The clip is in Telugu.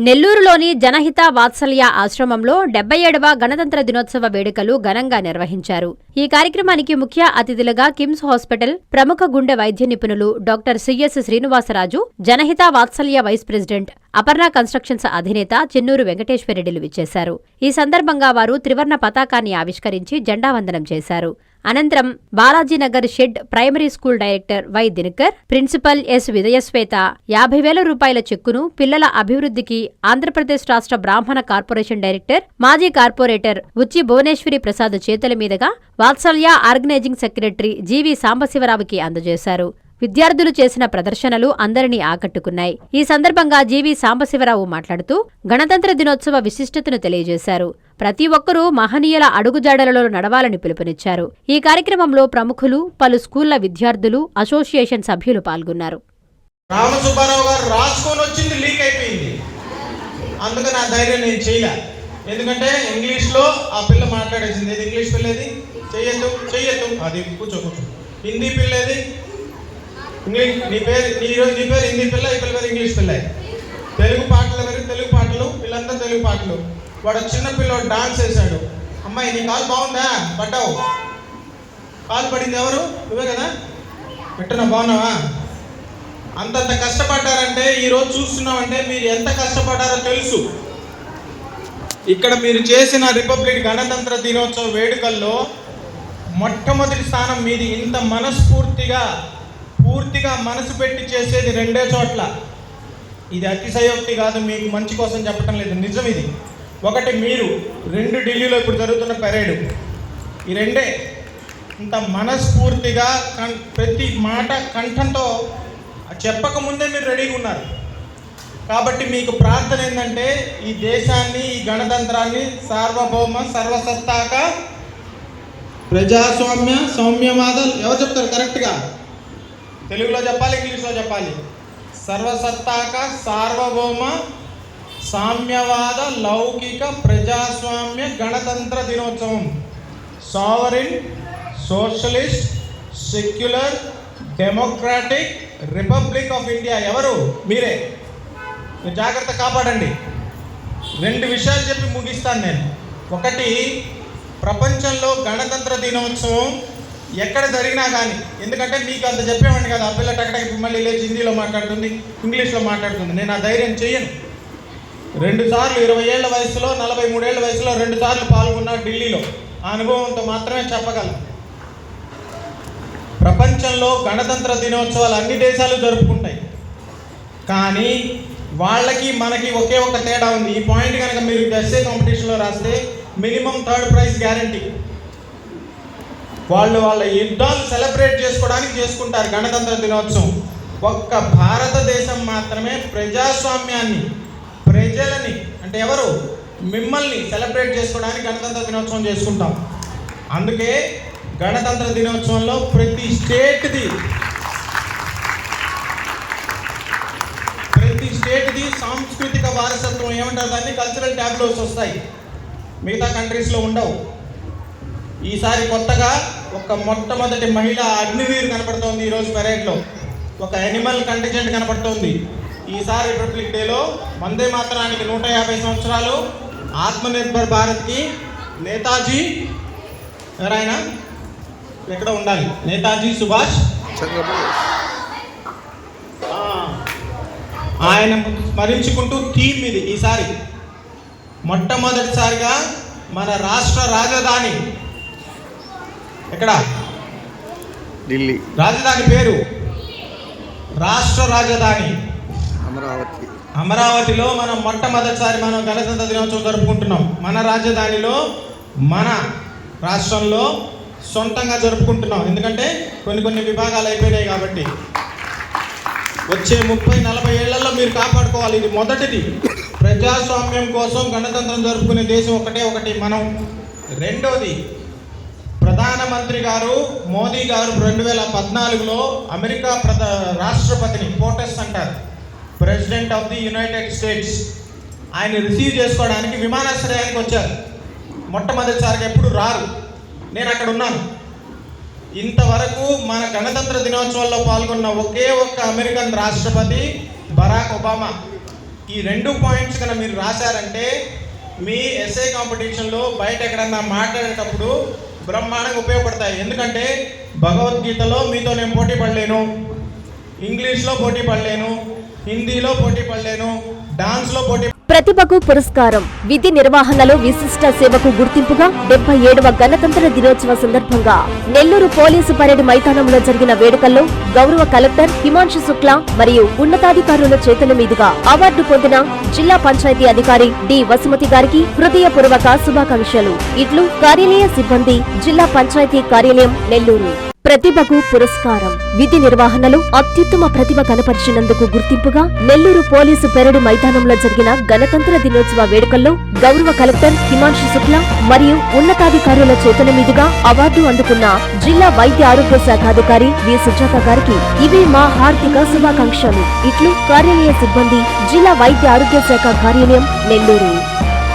నెల్లూరులోని జనహిత వాత్సల్య ఆశ్రమంలో 77వ గణతంత్ర దినోత్సవ వేడుకలు ఘనంగా నిర్వహించారు. ఈ కార్యక్రమానికి ముఖ్య అతిథులుగా కిమ్స్ హాస్పిటల్ ప్రముఖ గుండె వైద్య నిపుణులు డాక్టర్ సిఎస్ శ్రీనివాసరాజు, జనహిత వాత్సల్య వైస్ ప్రెసిడెంట్, అపర్ణ కన్స్ట్రక్షన్స్ అధినేత చెన్నూరు వెంకటేశ్వరరెడ్డిలు విచ్చేశారు. ఈ సందర్భంగా వారు త్రివర్ణ పతాకాన్ని ఆవిష్కరించి జెండావందనం చేశారు. అనంతరం Balajinagar shed primary school director Y Dinakar, principal S Vijayashweta 50,000 రూపాయల చెక్కును పిల్లల అభివృద్ధికి ఆంధ్రప్రదేశ్ రాష్ట్ర బ్రాహ్మణ కార్పొరేషన్ డైరెక్టర్, మాజీ కార్పొరేటర్ ఉచ్చి భువనేశ్వరి ప్రసాద్ చేతుల మీదుగా వాత్సల్య ఆర్గనైజింగ్ సెక్రటరీ జీవి సాంబశివరావుకి అందజేశారు. విద్యార్థులు చేసిన ప్రదర్శనలు అందరినీ ఆకట్టుకున్నాయి. ఈ సందర్భంగా జీవి సాంబశివరావు మాట్లాడుతూ గణతంత్ర దినోత్సవ విశిష్టతను తెలియజేశారు. ప్రతి ఒక్కరూ మహనీయుల అడుగుజాడలలో నడవాలని పిలుపునిచ్చారు. ఈ కార్యక్రమంలో ప్రముఖులు, పలు స్కూళ్ల విద్యార్థులు, అసోసియేషన్ సభ్యులు పాల్గొన్నారు. రామసుబ్బారావు గారు రాసుకొని వచ్చింది లీక్ అయిపోయింది. అందుకని ఆ ధైర్యం నేను చేయలే. ఎందుకంటే ఇంగ్లీష్లో ఆ పిల్ల మాట్లాడేసింది. ఏది ఇంగ్లీష్ పిల్లేది? చెయ్యొద్దు అది కూర్చో. హిందీ పిల్లేది? ఇంగ్లీష్. నీ పేరు హిందీ పిల్ల, ఈ పిల్ల పేరు ఇంగ్లీష్ పిల్ల. తెలుగు పాటలు తెలుగు పాటలు, వీళ్ళంతా తెలుగు పాటలు. వాడు చిన్న పిల్లడు డాన్స్ వేశాడు. అమ్మాయి నీ కాలు బాగుందా? పడ్డావు. కాలు పడింది ఎవరు? నువ్వే కదా. పెట్టినా బాగున్నావా? అంతంత కష్టపడ్డారంటే ఈరోజు చూస్తున్నామంటే మీరు ఎంత కష్టపడ్డారో తెలుసు. ఇక్కడ మీరు చేసిన రిపబ్లిక్ గణతంత్ర దినోత్సవ వేడుకల్లో మొట్టమొదటి స్థానం మీది. ఇంత పూర్తిగా మనసు పెట్టి చేసేది రెండే చోట్ల. ఇది అతిశయోక్తి కాదు, మీకు మంచి కోసం చెప్పటం లేదు, నిజం ఇది. ఒకటి మీరు, 2 ఢిల్లీలో ఇప్పుడు జరుగుతున్న పెరేడు. ఈ రెండే ఇంత మనస్ఫూర్తిగా ప్రతి మాట కంఠంతో చెప్పకముందే మీరు రెడీగా ఉన్నారు. కాబట్టి మీకు ప్రార్థన ఏంటంటే ఈ దేశాన్ని, ఈ గణతంత్రాన్ని సార్వభౌమ సర్వసత్తాక ప్రజాస్వామ్య సౌమ్యవాద, ఎవరు చెప్తారు కరెక్ట్గా? తెలుగులో చెప్పాలి, ఇంగ్లీష్లో చెప్పాలి. సర్వసత్తాక సార్వభౌమ సామ్యవాద లౌకిక ప్రజాస్వామ్య గణతంత్ర దినోత్సవం. Sovereign socialist secular democratic republic of India. ఎవరు? మీరే. మీరు జాగ్రత్త కాపాడండి. 2 విషయాలు చెప్పి ముగిస్తాను నేను. ఒకటి, ప్రపంచంలో గణతంత్ర దినోత్సవం ఎక్కడ జరిగినా కానీ, ఎందుకంటే మీకు అంత చెప్పేవాడిని కదా, ఆ పిల్ల టకటకి మళ్ళీ లేచి హిందీలో మాట్లాడుతుంది, ఇంగ్లీష్లో మాట్లాడుతుంది. నేను ఆ ధైర్యం చేయను. 2 సార్లు 20 ఏళ్ల వయసులో, 43 ఏళ్ల వయసులో 2 సార్లు పాల్గొన్నా ఢిల్లీలో. ఆ అనుభవంతో మాత్రమే చెప్పగలను. ప్రపంచంలో గణతంత్ర దినోత్సవాలు అన్ని దేశాలు జరుపుకుంటాయి. కానీ వాళ్ళకి మనకి ఒకే ఒక తేడా ఉంది. ఈ పాయింట్ కనుక మీరు ఎస్ఏ కాంపిటీషన్లో రాస్తే మినిమం 3rd ప్రైజ్ గ్యారంటీ. వాళ్ళ యుద్ధాలు సెలబ్రేట్ చేసుకోవడానికి చేసుకుంటారు గణతంత్ర దినోత్సవం. ఒక్క భారతదేశం మాత్రమే ప్రజాస్వామ్యాన్ని, ప్రజలని, అంటే ఎవరు? మిమ్మల్ని సెలబ్రేట్ చేసుకోవడానికి గణతంత్ర దినోత్సవం చేసుకుంటాం. అందుకే గణతంత్ర దినోత్సవంలో ప్రతి స్టేట్ది సాంస్కృతిక వారసత్వం, ఏమంటారు దాన్ని, కల్చరల్ ట్యాబ్లోస్ వస్తాయి. మిగతా కంట్రీస్లో ఉండవు. ఈసారి కొత్తగా ఒక మొట్టమొదటి మహిళ అగ్నివీర్ కనపడుతోంది. ఈరోజు పెరేడ్లో ఒక యానిమల్ కంటిజెంట్ కనపడుతోంది. ఈసారి రిపబ్లిక్ డేలో వందే మాతరానికి 150 సంవత్సరాలు, ఆత్మనిర్భర్ భారత్కి నేతాజీ, ఎవరైనా ఎక్కడ ఉండాలి, నేతాజీ సుభాష్ ఆయన స్మరించుకుంటూ థీమ్ ఇది. ఈసారి మొట్టమొదటిసారిగా మన రాష్ట్ర రాజధాని ఎక్కడ? ఢిల్లీ. రాజధాని పేరు, రాష్ట్ర రాజధాని అమరావతిలో మనం మొట్టమొదటిసారి మనం గణతంత్ర దినోత్సవం జరుపుకుంటున్నాం. మన రాజధానిలో, మన రాష్ట్రంలో సొంతంగా జరుపుకుంటున్నాం. ఎందుకంటే కొన్ని విభాగాలు అయిపోయినాయి కాబట్టి. వచ్చే 30-40 ఏళ్లలో మీరు కాపాడుకోవాలి. ఇది మొదటిది. ప్రజాస్వామ్యం కోసం గణతంత్రం జరుపుకునే దేశం ఒకటి మనం. రెండోది, ప్రధానమంత్రి గారు మోదీ గారు 2014లో అమెరికా రాష్ట్రపతిని, పోటస్ అంటారు, president of the United states, ఆయన రిసీవ్ చేసుకోవడానికి విమానాశ్రయానికి వచ్చారు. మొట్టమొదటిసారిగా ఎప్పుడు రారు. నేను అక్కడ ఉన్నాను. ఇంతవరకు మన గణతంత్ర దినోత్సవంలో పాల్గొన్న ఒకే ఒక్క అమెరికన్ రాష్ట్రపతి బరాక్ ఒబామా. ఈ 2 పాయింట్స్ కన్నా మీరు రాశారంటే మీ ఎస్ఏ కాంపిటీషన్లో బయట ఎక్కడన్నా మాట్లాడేటప్పుడు బ్రహ్మాండంగా ఉపయోగపడతాయి. ఎందుకంటే భగవద్గీతలో మీతో నేను పోటీ పడలేను, ఇంగ్లీష్లో పోటీ పడలేను, హిందీలో పోటీ పడలేను, డాన్స్లో పోటీ. ప్రతిభకు పురస్కారం. విధి నిర్వహణలో విశిష్ట సేవకు గుర్తింపుగా 77వ గణతంత్ర దినోత్సవ సందర్భంగా నెల్లూరు పోలీసు పరేడ్ మైదానంలో జరిగిన వేడుకల్లో గౌరవ కలెక్టర్ హిమాంశు శుక్లా మరియు ఉన్నతాధికారుల చేతుల మీదుగా అవార్డు పొందిన జిల్లా పంచాయతీ అధికారి డి వసుమతి గారికి హృదయపూర్వక శుభాకాంక్షలు. ఇట్లు కార్యాలయ సిబ్బంది, జిల్లా పంచాయతీ కార్యాలయం, నెల్లూరు. ప్రతిభకు పురస్కారం. విధి నిర్వహణలో అత్యుత్తమ ప్రతిభ కనపరిచినందుకు గుర్తింపుగా నెల్లూరు పోలీసు పెరడు మైదానంలో జరిగిన గణతంత్ర దినోత్సవ వేడుకల్లో గౌరవ కలెక్టర్ హిమాంశు శుక్లా మరియు ఉన్నతాధికారుల చేతుల మీదుగా అవార్డు అందుకున్న జిల్లా వైద్య ఆరోగ్య శాఖ అధికారి వి సుజాత గారికి ఇవి మా హార్దిక శుభాకాంక్షలు. ఇట్లు కార్యాలయ సిబ్బంది, జిల్లా వైద్య ఆరోగ్య శాఖ కార్యాలయం, నెల్లూరు.